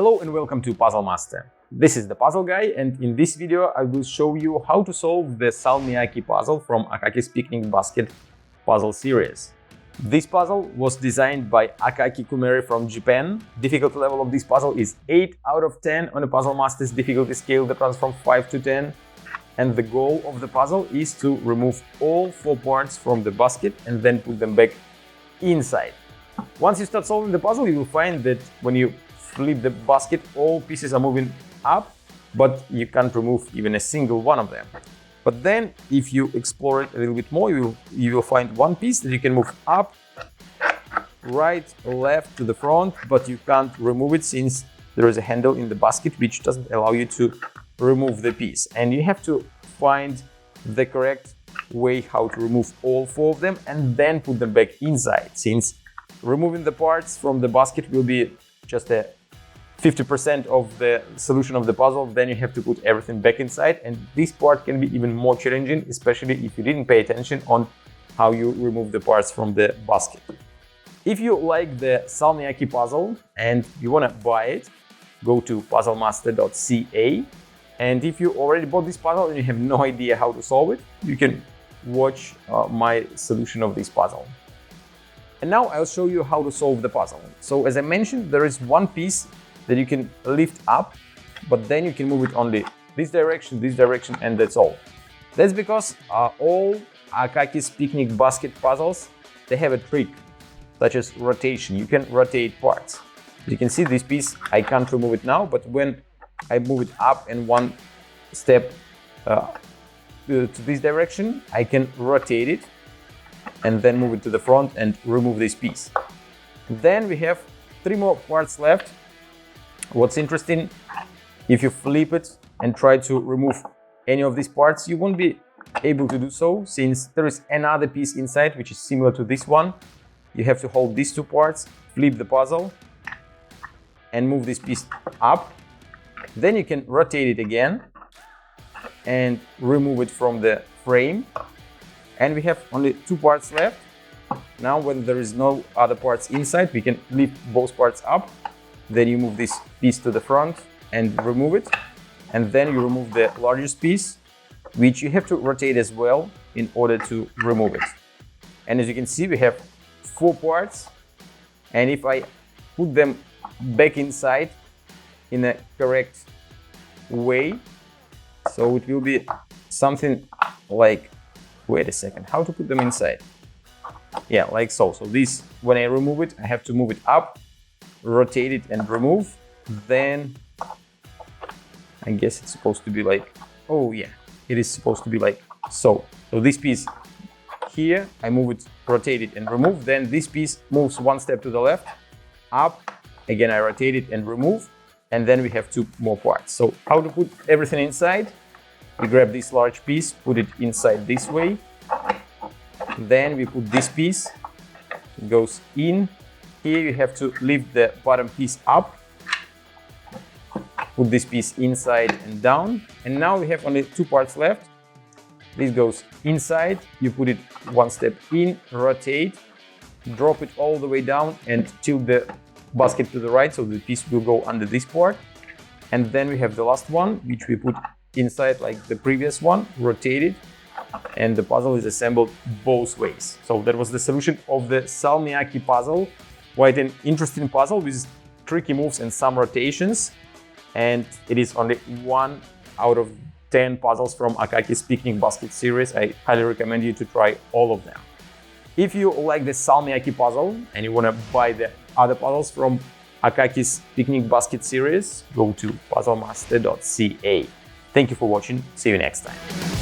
Hello and welcome to Puzzle Master. This is the Puzzle Guy, and in this video I will show you how to solve the Salmiakki puzzle from Akaki's Picnic Basket puzzle series. This puzzle was designed by Akaki Kumeri from Japan. Difficulty level of this puzzle is 8 out of 10 on a Puzzle Master's difficulty scale that runs from 5 to 10. And the goal of the puzzle is to remove all 4 parts from the basket and then put them back inside. Once you start solving the puzzle, you will find that when you flip the basket, all pieces are moving up, but you can't remove even a single one of them. But then, if you explore it a little bit more, you will find one piece that you can move up, right, left to the front, but you can't remove it since there is a handle in the basket which doesn't allow you to remove the piece. And you have to find the correct way how to remove all 4 of them and then put them back inside, since removing the parts from the basket will be just a 50% of the solution of the puzzle. Then you have to put everything back inside, and this part can be even more challenging, especially if you didn't pay attention on how you remove the parts from the basket. If you like the Salmiakki puzzle and you want to buy it, go to puzzlemaster.ca, and if you already bought this puzzle and you have no idea how to solve it, you can watch my solution of this puzzle. And now I'll show you how to solve the puzzle. So as I mentioned, there is one piece that you can lift up, but then you can move it only this direction, and that's all. That's because all Akaki's Picnic Basket puzzles, they have a trick, such as rotation. You can rotate parts. You can see this piece, I can't remove it now, but when I move it up and one step to this direction, I can rotate it and then move it to the front and remove this piece. Then we have 3 more parts left. What's interesting, if you flip it and try to remove any of these parts, you won't be able to do so, since there is another piece inside which is similar to this one. You have to hold these 2 parts, flip the puzzle and move this piece up. Then you can rotate it again and remove it from the frame. And we have only 2 parts left. Now, when there is no other parts inside, we can lift both parts up. Then you move this piece to the front and remove it. And then you remove the largest piece, which you have to rotate as well in order to remove it. And as you can see, we have 4 parts. And if I put them back inside in a correct way, so it will be something like, wait a second, how to put them inside? Yeah, like so. So this, when I remove it, I have to move it up, rotate it and remove. Then I guess it's supposed to be like, oh yeah, it is supposed to be like so. So this piece here, I move it, rotate it and remove. Then this piece moves 1 step to the left, up, again I rotate it and remove. And then we have 2 more parts. So how to put everything inside? We grab this large piece, put it inside this way. Then we put this piece, it goes in. Here you have to lift the bottom piece up, put this piece inside and down. And now we have only 2 parts left. This goes inside, you put it 1 step in, rotate, drop it all the way down and tilt the basket to the right, so the piece will go under this part. And then we have the last one, which we put inside like the previous one, rotate it, and the puzzle is assembled both ways. So that was the solution of the Salmiakki puzzle. Quite an interesting puzzle with tricky moves and some rotations. And it is only 1 out of 10 puzzles from Akaki's Picnic Basket series. I highly recommend you to try all of them. If you like the Salmiakki puzzle and you want to buy the other puzzles from Akaki's Picnic Basket series, go to puzzlemaster.ca. Thank you for watching. See you next time.